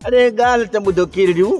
अरे ॻाल्हि त ॿुधो किरड़ियूं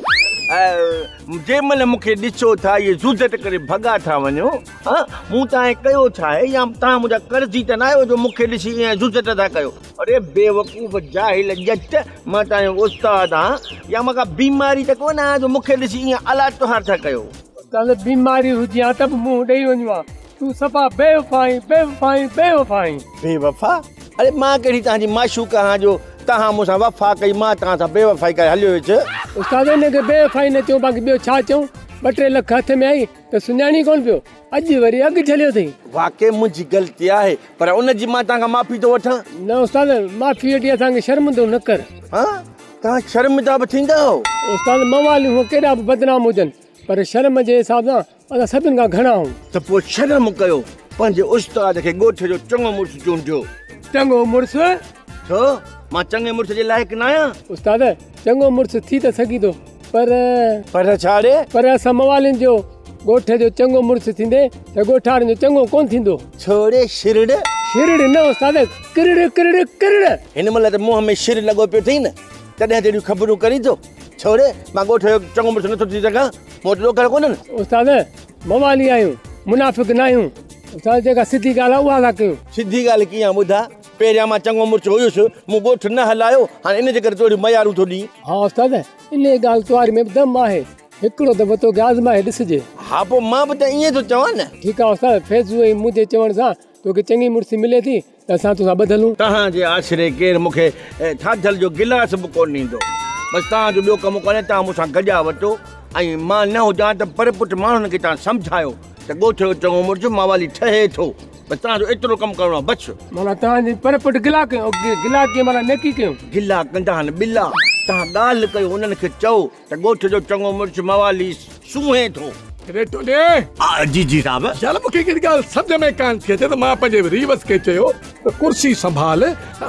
जंहिं महिल मूंखे ॾिसो था इहे ज़ुज़ट करे भॻा था वञो हा मूं तव्हांखे कयो छा आहे या तव्हां मुंहिंजा कर्ज़ी त न आहियो जो मूंखे ॾिसी ईअं ज़ुज़ट था कयो अरे बेवकूफ़ जाहिल ॼट मां तव्हांजो उस्ताद आहियां या मूंखां बीमारी त कोन आहे जो मूंखे ॾिसी ईअं अला तुहार था कयो उस्ताद बीमारी हुजे हा त बि मुंहुं ॾेई वञो हा तूं सफ़ा बेवफ़ाई बेवफ़ाई बेवफ़ाई बेवफ़ा अरे मां कहिड़ी तव्हांजी माशूक आहियां जो तव्हां मूंसां वफ़ा कई मां तव्हां सां बेवफ़ाई करे हलियो वेठि उस्ताद हिनखे बेवफ़ाई न चऊं बाक़ी ॿियो छा चऊं 2-3 लख हथ में आई त सुञाणी कोन पियो अॼु वरी अघु झलियो अथई वाक़ई मुंहिंजी ग़लती आहे पर उनजी मां तव्हांखां माफ़ी थो वठां न उस्ताद माफ़ी वठी असांखे शर्मिंदो न कर हा तव्हां शर्मिंदा बि थींदा उस्ताद मवालियूं केॾा बि बदनाम हुजनि पर शर्म जे हिसाब सां असां सभिनि खां घणा आहियूं त पोइ शर्म कयो पंहिंजे उस्ताद खे ॻोठ जो चङो मुड़ुसु चूंडियो चङो मुड़ुसु छो मां चङे मुड़ुस जे लाइक़ु न आहियां उस्ताद चङो मुड़ुसु थी त सघी थो पर छा रे पर असां मवालियुनि जो ॻोठ जो चङो मुड़ुसु थींदे त ॻोठारनि जो चङो कोन थींदो छोड़े शिरड़ न उस्ताद किरड़ किरड़ किरड़ हिन महिल त मुंहं में शिर लॻो पियो अथई न तॾहिं तहिड़ियूं ख़बरूं करी थो छोड़े मां ॻोठ जो चङो मुड़ुसु नथो थी सघां मूं वटि ॾोकर कोन्हनि उस्ताद मवाली आहियूं मुनाफ़िक न आहियूं उस्ताद जेका सिधी ॻाल्हि आहे उहा था कयूं सिधी ॻाल्हि कीअं ॿुधा पहिरियां मां चङो मुड़ुसु हुयुसि मूं ॻोठ न हलायो हाणे इन जे करे थोरी मयारूं थो ॾी हा उस्ताद इन ॻाल्हि तुम्हारी में बि दम आहे हिकिड़ो दफ़ो तोखे आज़माए ॾिसिजे हा पोइ मां बि त ईअं थो चवां न ठीकु आहे उस्ताद फैज़ू ऐं मुंहिंजे चवण सां तोखे चङी मुड़ुसि मिले थी त असां तोसां ॿधलूं तव्हांजे आसिरे केरु मूंखे थाधल जो गिलास बि कोन ॾींदो बसि तव्हांजो ॿियो कमु कोन्हे तव्हां मूंसां गॾिया वठो ऐं मां न हुजां त पर पुटु माण्हुनि खे तव्हां सम्झायो त ॻोठ जो चङो मुड़ुसु मावाली ठहे थो बसि तव्हांजो एतिरो कमु करिणो आहे बसि माना तव्हांजी पर पुटु गिला कयूं गिला कीअं माना नेकी कयूं गिला कंदा आहिनि ॿिला तव्हां ॻाल्हि कयो उन्हनि खे चओ त ॻोठ जो चङो मुड़ुसु मावाली सूंहे थो जी जी साहब यार मूंखे हिकिड़ी ॻाल्हि सम्झ में कान थी अचे त मां पंहिंजे रीवस खे चयो त कुर्सी संभाल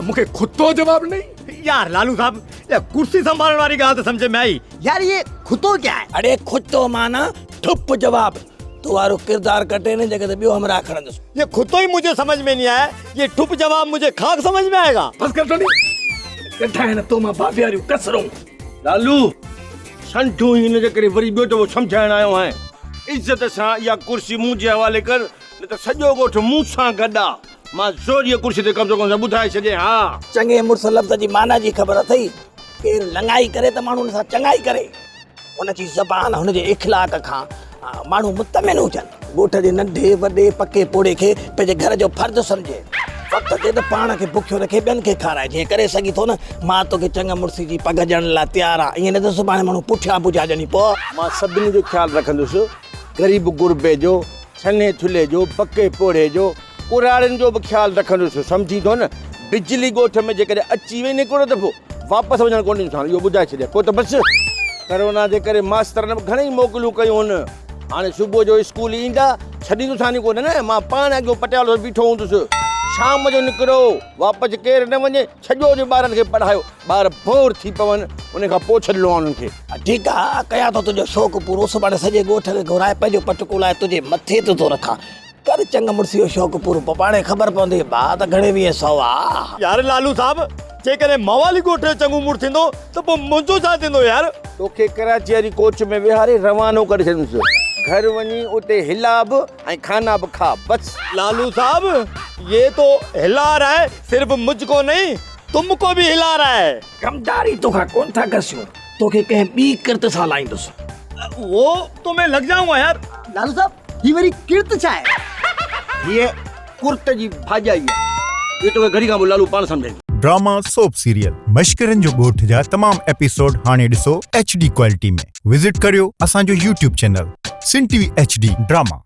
मूंखे खुदो जवाबु ॾेई यार लालू साहब ये कुर्सी संभालने वाली ॻाल्हि तो समझ में आई यार ये खुतो क्या है अरे खुतो माना ठुप जवाब तुम्हारो किरदार कटे ने जगह ॿियो हमरा खणंदुसि ये खुतो ही मुझे समझ में नहीं आया ये ठुप जवाब मुझे खाक समझ में आएगा बस कर टोनी कठा है न तो मां बाबियारियूं कसरूं लालू संठू हिन जे करे वरी ॿियो दफ़ो सम्झाइण आयो आहियां इज़त सां इहा कुर्सी मूं जे हवाले कर न त सॼो ॻोठ मूं सां गॾु आहे मां ज़ोरीअ कुर्सी ते कब्ज़ो करण सां ॿुधाए छॾे हा चङे मुड़ुस लफ़्ज़ जी माना जी ख़बर अथई केरु लंगाई करे त माण्हू हुन सां चङाई करे हुनजी ज़बान हुनजे इख़लाक़ खां माण्हू मुतमिन हुजनि ॻोठ जे नंढे वॾे पके पोड़े खे पंहिंजे घर जो फर्ज़ु सम्झे वक़्त ते त पाण खे बुखियो रखे ॿियनि खे खाराए जीअं करे सघी थो न मां तोखे चङे मुड़ुस जी पग ॾियण लाइ तयारु आहे ईअं न त सुभाणे माण्हू पुठियां पुॼा ॼणी पोइ मां सभिनी जो ख़्यालु रखंदुसि ग़रीब गुरबे जो छने थुले जो पके पोड़े जो कुराड़नि जो बि ख़्यालु रखंदुसि सम्झी थो न बिजली ॻोठ में जेकॾहिं अची वई न हिकिड़ो दफ़ो वापसि वञणु कोन ॾींदुसि इहो ॿुधाए छॾिया पोइ त बसि करोना जे करे मास्तरनि बि घणेई मोकलियूं कयूं आहिनि हाणे सुबुह जो स्कूल ईंदा छॾींदुसानी कोन न मां पाण अॻियो पटियालो बीठो हूंदुसि शाम जो निकिरो वापसि केरु न वञे सॼो ॾींहुं ॿारनि खे पढ़ायो ॿार बोर थी पवनि उन खां पोइ छॾिणो आहे उन्हनि खे ठीकु आहे कयां थो तुंहिंजो शौक़ु पूरो सुभाणे सॼे ॻोठ खे घुराए पंहिंजो पटको लाइ तुंहिंजे मथे ते थो रखां कर चङ मुड़ुस जो शौक़ु पूरो पोइ पाणे ख़बर पवंदी भाउ त घणे वीह सौ आहे यार लालू साहब जेकॾहिं मवाली ॻोठ जो चङो मुड़ुसु थींदो त पोइ मुंहिंजो छा थींदो यार तोखे कराची वारी कोच में विहारे रवानो करे छॾींदुसि घर वञी उते हिला बि ऐं खाना बि खा बसि लालू साहब ये तो हिला रहा है सिर्फ मुझको नहीं तुमको भी हिला रहा है कमदारी तोखां कोन था कसियूं तोखे कंहिं ॿी किरत सां लाहींदुसि वो तो मैं लग जाऊंगा यार लालू साहब ही वरी किरत छा आहे हीअ कुर्त जी भाॼाई आहे इहो तोखे घड़ी खां पोइ लालू पाण सम्झाईं ड्रामा सोप सीरियल मश्करनि जो ॻोठ जा तमाम एपिसोड हाणे ॾिसो HD क्वालिटी में विजिट करियो असांजो YouTube चैनल सिन TV HD ड्रामा।